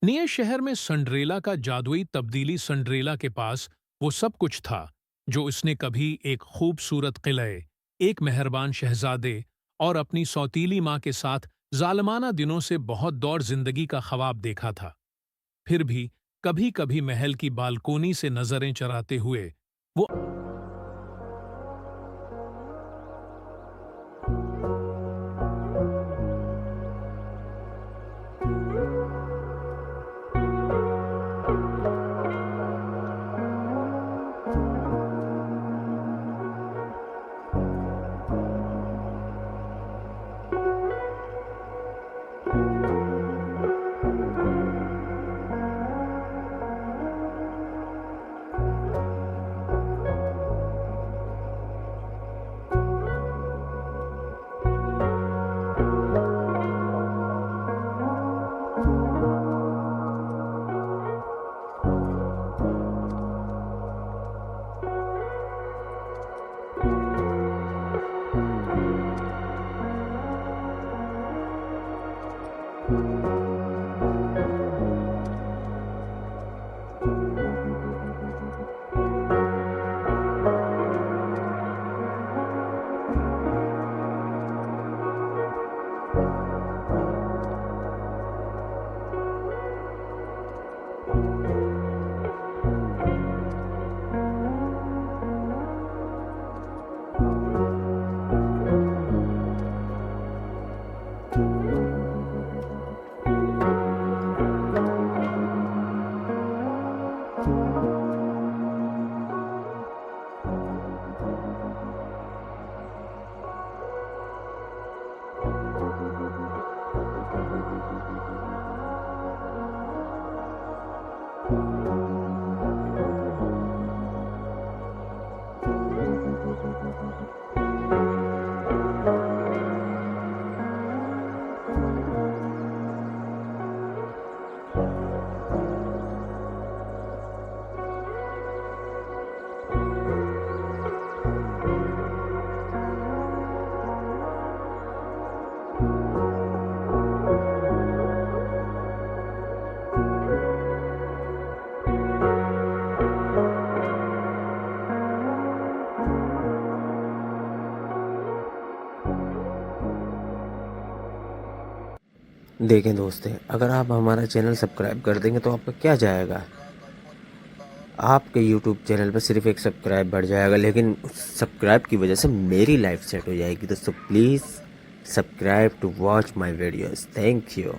नए शहर में सिंड्रेला का जादुई तब्दीली सिंड्रेला के पास वो सब कुछ था जो उसने कभी एक खूबसूरत किले, एक मेहरबान शहजादे और अपनी सौतीली माँ के साथ जालमाना दिनों से बहुत दौड़ जिंदगी का ख्वाब देखा था। फिर भी कभी-कभी महल की बालकोनी से नजरें चराते हुए वो देखें दोस्त, अगर आप हमारा चैनल सब्सक्राइब कर देंगे तो आपका क्या जाएगा। आपके यूट्यूब चैनल पर सिर्फ एक सब्सक्राइब बढ़ जाएगा, लेकिन उस सब्सक्राइब की वजह से मेरी लाइफ सेट हो जाएगी। दोस्तों please subscribe to watch my videos. Thank you.